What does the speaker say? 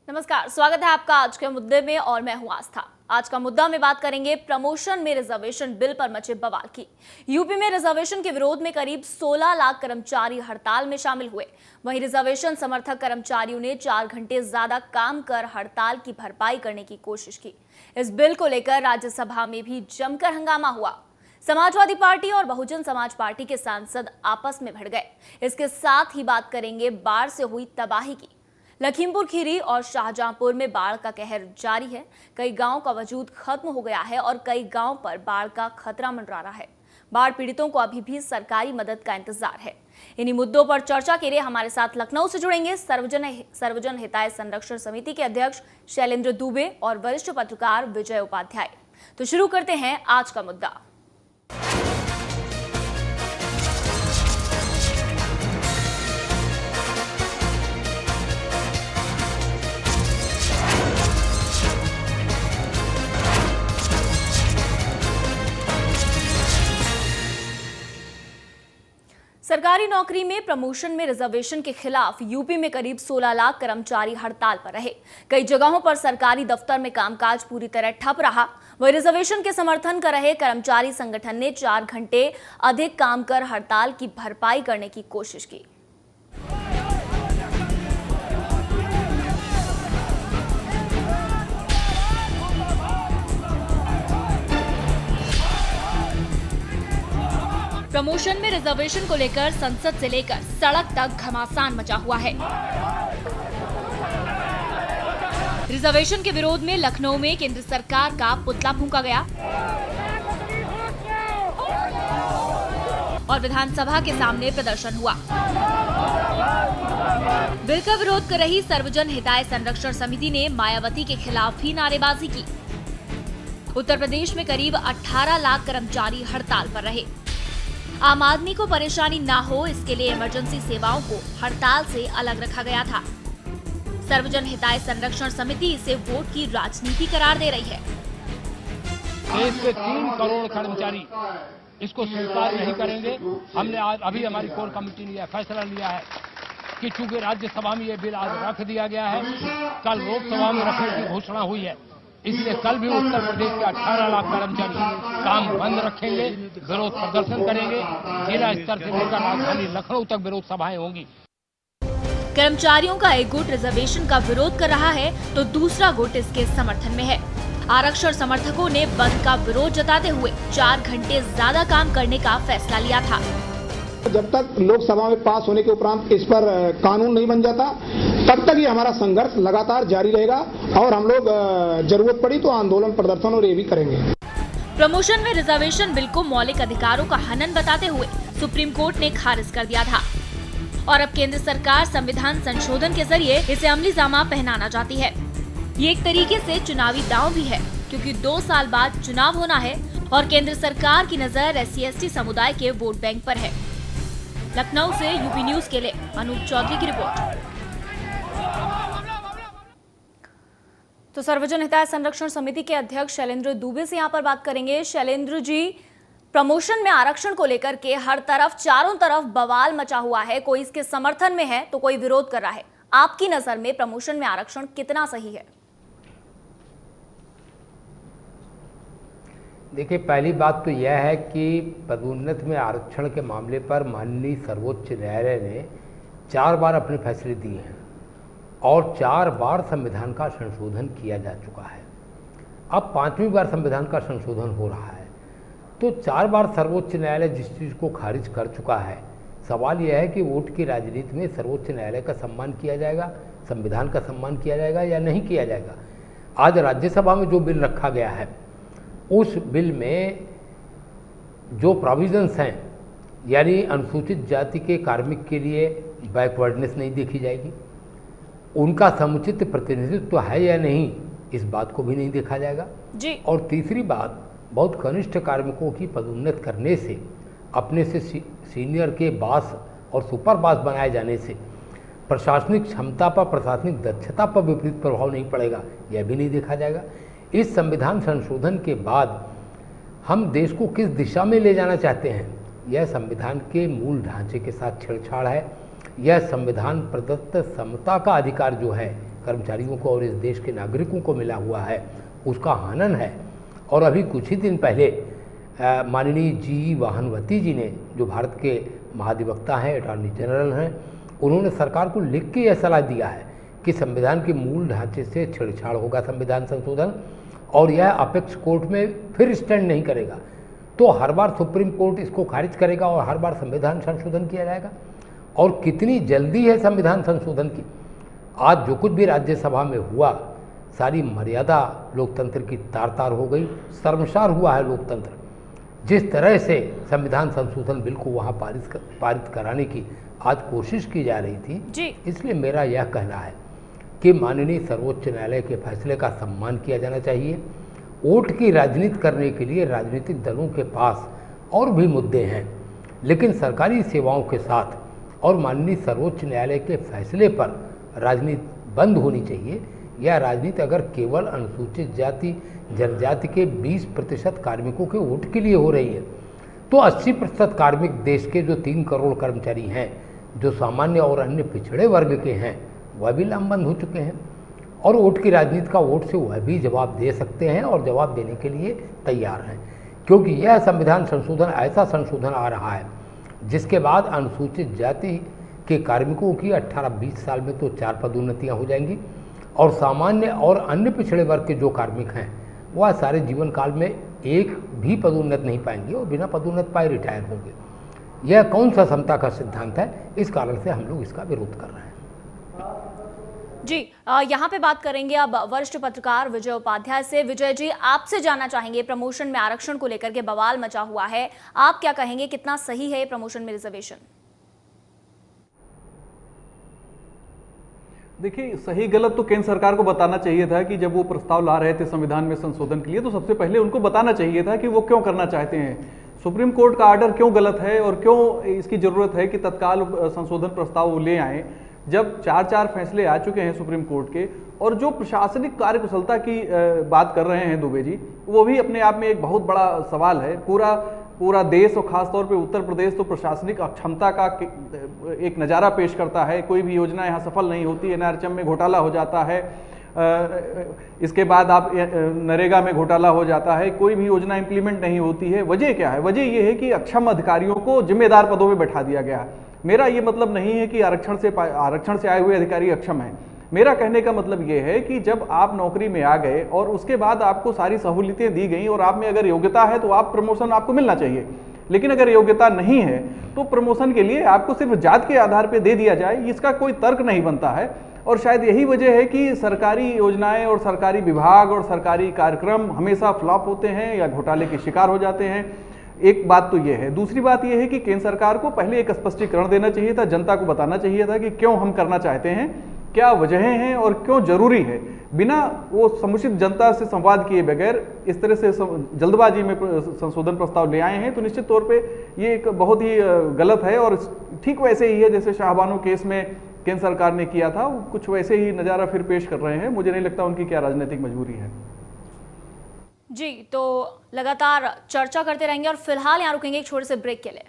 नमस्कार, स्वागत है आपका आज के मुद्दे में और मैं हूं आस्था। आज का मुद्दा में बात करेंगे प्रमोशन में रिजर्वेशन बिल पर मचे बवाल की। यूपी में रिजर्वेशन के विरोध में करीब 16 लाख कर्मचारी हड़ताल में शामिल हुए। वहीं रिजर्वेशन समर्थक कर्मचारियों ने 4 घंटे ज्यादा काम कर हड़ताल की भरपाई करने की कोशिश की। इस बिल को लेकर राज्यसभा में भी जमकर हंगामा हुआ। समाजवादी पार्टी और बहुजन समाज पार्टी के सांसद आपस में भिड़ गए। इसके साथ ही बात करेंगे बाढ़ से हुई तबाही की। लखीमपुर खीरी और शाहजहांपुर में बाढ़ का कहर जारी है। कई गांवों का वजूद खत्म हो गया है और कई गांवों पर बाढ़ का खतरा मंडरा रहा है। बाढ़ पीड़ितों को अभी भी सरकारी मदद का इंतजार है। इन्हीं मुद्दों पर चर्चा के लिए हमारे साथ लखनऊ से जुड़ेंगे सर्वजन हिताय संरक्षण समिति के अध्यक्ष शैलेंद्र दुबे और वरिष्ठ पत्रकार विजय उपाध्याय। तो शुरू करते हैं आज का मुद्दा। सरकारी नौकरी में प्रमोशन में रिजर्वेशन के खिलाफ यूपी में करीब 16 लाख कर्मचारी हड़ताल पर रहे। कई जगहों पर सरकारी दफ्तर में कामकाज पूरी तरह ठप रहा। वहीं रिजर्वेशन के समर्थन कर रहे कर्मचारी संगठन ने 4 घंटे अधिक काम कर हड़ताल की भरपाई करने की कोशिश की। प्रमोशन में रिजर्वेशन को लेकर संसद से लेकर सड़क तक घमासान मचा हुआ है। रिजर्वेशन के विरोध में लखनऊ में केंद्र सरकार का पुतला फूंका गया और विधानसभा के सामने प्रदर्शन हुआ। बिल का विरोध कर रही सर्वजन हिताय संरक्षण समिति ने मायावती के खिलाफ भी नारेबाजी की। उत्तर प्रदेश में करीब 18 लाख कर्मचारी हड़ताल पर रहे। आम आदमी को परेशानी ना हो, इसके लिए इमरजेंसी सेवाओं को हड़ताल से अलग रखा गया था। सर्वजन हिताय संरक्षण समिति इसे वोट की राजनीति करार दे रही है। देश के 3 करोड़ कर्मचारी इसको स्वीकार नहीं करेंगे। हमने आज अभी हमारी कोर कमेटी ने यह फैसला लिया है कि चूंकि राज्यसभा में यह बिल आज रख दिया गया है, कल लोकसभा में रखने की घोषणा हुई है, इसलिए कल भी उत्तर प्रदेश के 18 लाख कर्मचारी काम बंद रखेंगे, विरोध प्रदर्शन करेंगे। जिला स्तर से लेकर राजधानी लखनऊ तक विरोध सभाएं होंगी। कर्मचारियों का एक गुट रिजर्वेशन का विरोध कर रहा है तो दूसरा गुट इसके समर्थन में है। आरक्षण समर्थकों ने बंद का विरोध जताते हुए 4 घंटे ज्यादा काम करने का फैसला लिया था। जब तक लोकसभा में पास होने के उपरांत इस पर कानून नहीं बन जाता, तब तक ये हमारा संघर्ष लगातार जारी रहेगा और हम लोग जरूरत पड़ी तो आंदोलन, प्रदर्शन और ये भी करेंगे। प्रमोशन में रिजर्वेशन बिल को मौलिक अधिकारों का हनन बताते हुए सुप्रीम कोर्ट ने खारिज कर दिया था और अब केंद्र सरकार संविधान संशोधन के जरिए इसे अमली जामा पहनाना चाहती है। ये एक तरीके से चुनावी दांव भी है, क्योंकि 2 साल बाद चुनाव होना है और केंद्र सरकार की नजर SC/ST समुदाय के वोट बैंक पर है। लखनऊ से यूपी न्यूज के लिए अनूप चौधरी की रिपोर्ट। तो सर्वजन हिताय संरक्षण समिति के अध्यक्ष शैलेंद्र दुबे से यहाँ पर बात करेंगे। शैलेंद्र जी, प्रमोशन में आरक्षण को लेकर के हर तरफ, चारों तरफ बवाल मचा हुआ है। कोई इसके समर्थन में है तो कोई विरोध कर रहा है। आपकी नजर में प्रमोशन में आरक्षण कितना सही है? देखिए, पहली बात तो यह है कि पदोन्नति में आरक्षण के मामले पर माननीय सर्वोच्च न्यायालय ने 4 बार अपने फैसले दिए हैं और 4 बार संविधान का संशोधन किया जा चुका है। अब 5वीं बार संविधान का संशोधन हो रहा है। तो 4 बार सर्वोच्च न्यायालय जिस चीज़ को खारिज कर चुका है, सवाल यह है कि वोट की राजनीति में सर्वोच्च न्यायालय का सम्मान किया जाएगा, संविधान का सम्मान किया जाएगा या नहीं किया जाएगा। आज राज्यसभा में जो बिल रखा गया है, उस बिल में जो प्रोविजंस हैं, यानी अनुसूचित जाति के कार्मिक के लिए बैकवर्डनेस नहीं देखी जाएगी, उनका समुचित प्रतिनिधित्व है या नहीं, इस बात को भी नहीं देखा जाएगा जी। और तीसरी बात, बहुत कनिष्ठ कार्मिकों की पदोन्नति करने से, अपने से सीनियर के बॉस और सुपर बॉस बनाए जाने से प्रशासनिक क्षमता पर, प्रशासनिक दक्षता पर विपरीत प्रभाव नहीं पड़ेगा, यह भी नहीं देखा जाएगा। इस संविधान संशोधन के बाद हम देश को किस दिशा में ले जाना चाहते हैं, यह संविधान के मूल ढांचे के साथ छेड़छाड़ है। यह संविधान प्रदत्त समता का अधिकार जो है, कर्मचारियों को और इस देश के नागरिकों को मिला हुआ है उसका हनन है। और अभी कुछ ही दिन पहले माननीय जी वाहनवती जी ने, जो भारत के महाधिवक्ता हैं, अटॉर्नी जनरल हैं, उन्होंने सरकार को लिख के यह सलाह दिया है कि संविधान के मूल ढांचे से छेड़छाड़ होगा संविधान संशोधन, और यह अपेक्स कोर्ट में फिर स्टैंड नहीं करेगा तो हर बार सुप्रीम कोर्ट इसको खारिज करेगा और हर बार संविधान संशोधन किया जाएगा। और कितनी जल्दी है संविधान संशोधन की। आज जो कुछ भी राज्यसभा में हुआ, सारी मर्यादा लोकतंत्र की तार तार हो गई, शर्मसार हुआ है लोकतंत्र। जिस तरह से संविधान संशोधन बिल को वहाँ पारित कराने की आज कोशिश की जा रही थी जी। इसलिए मेरा यह कहना है कि माननीय सर्वोच्च न्यायालय के फैसले का सम्मान किया जाना चाहिए। वोट की राजनीति करने के लिए राजनीतिक दलों के पास और भी मुद्दे हैं, लेकिन सरकारी सेवाओं के साथ और माननीय सर्वोच्च न्यायालय के फैसले पर राजनीति बंद होनी चाहिए। यह राजनीति अगर केवल अनुसूचित जाति जनजाति के 20% कार्मिकों के वोट के लिए हो रही है तो 80% कार्मिक देश के जो 3 करोड़ कर्मचारी हैं, जो सामान्य और अन्य पिछड़े वर्ग के हैं, वह भी लामबंद हो चुके हैं। और वोट की राजनीति का वोट से वह भी जवाब दे सकते हैं और जवाब देने के लिए तैयार हैं, क्योंकि यह संविधान संशोधन ऐसा संशोधन आ रहा है जिसके बाद अनुसूचित जाति के कार्मिकों की 18-20 साल में तो 4 पदोन्नतियाँ हो जाएंगी और सामान्य और अन्य पिछड़े वर्ग के जो कार्मिक हैं वह सारे जीवन काल में एक भी पदोन्नत नहीं पाएंगे और बिना पदोन्नत पाए रिटायर होंगे। यह कौन सा समता का सिद्धांत है? इस कारण से हम लोग इसका विरोध कर रहे हैं। जी, यहाँ पे बात करेंगे अब वरिष्ठ पत्रकार विजय उपाध्याय से। विजय जी, आपसे जानना चाहेंगे, प्रमोशन में आरक्षण को लेकर के बवाल मचा हुआ है, आप क्या कहेंगे, कितना सही है प्रमोशन में रिजर्वेशन? देखिए, सही गलत तो केंद्र सरकार को बताना चाहिए था कि जब वो प्रस्ताव ला रहे थे संविधान में संशोधन के लिए तो सबसे पहले उनको बताना चाहिए था कि वो क्यों करना चाहते हैं, सुप्रीम कोर्ट का आर्डर क्यों गलत है और क्यों इसकी जरूरत है कि तत्काल संशोधन प्रस्ताव वो ले आए। जब 4 फैसले आ चुके हैं सुप्रीम कोर्ट के और जो प्रशासनिक कार्यकुशलता की बात कर रहे हैं दुबे जी, वो भी अपने आप में एक बहुत बड़ा सवाल है। पूरा देश और खासतौर पे उत्तर प्रदेश तो प्रशासनिक अक्षमता का एक नज़ारा पेश करता है। कोई भी योजना यहाँ सफल नहीं होती, एनआरएचएम में घोटाला हो जाता है, इसके बाद आप नरेगा में घोटाला हो जाता है, कोई भी योजना इंप्लीमेंट नहीं होती है। वजह क्या है? वजह यह है कि अक्षम अधिकारियों को जिम्मेदार पदों में बैठा दिया गया है। मेरा ये मतलब नहीं है कि आरक्षण से आए हुए अधिकारी अक्षम हैं। मेरा कहने का मतलब ये है कि जब आप नौकरी में आ गए और उसके बाद आपको सारी सहूलियतें दी गई और आप में अगर योग्यता है तो आप प्रमोशन आपको मिलना चाहिए, लेकिन अगर योग्यता नहीं है तो प्रमोशन के लिए आपको सिर्फ जात के आधार पर दे दिया जाए, इसका कोई तर्क नहीं बनता है। और शायद यही वजह है कि सरकारी योजनाएं और सरकारी विभाग और सरकारी कार्यक्रम हमेशा फ्लॉप होते हैं या घोटाले के शिकार हो जाते हैं। एक बात तो ये है। दूसरी बात ये है कि केंद्र सरकार को पहले एक स्पष्टीकरण देना चाहिए था, जनता को बताना चाहिए था कि क्यों हम करना चाहते हैं, क्या वजहें हैं और क्यों जरूरी है। बिना वो समुचित जनता से संवाद किए बगैर इस तरह से जल्दबाजी में संशोधन प्रस्ताव ले आए हैं तो निश्चित तौर पे ये एक बहुत ही गलत है। और ठीक वैसे ही है जैसे शाहबानो केस में केंद्र सरकार ने किया था, कुछ वैसे ही नज़ारा फिर पेश कर रहे हैं। मुझे नहीं लगता उनकी क्या राजनीतिक मजबूरी है। जी, तो लगातार चर्चा करते रहेंगे और फिलहाल यहाँ रुकेंगे एक छोटे से ब्रेक के लिए।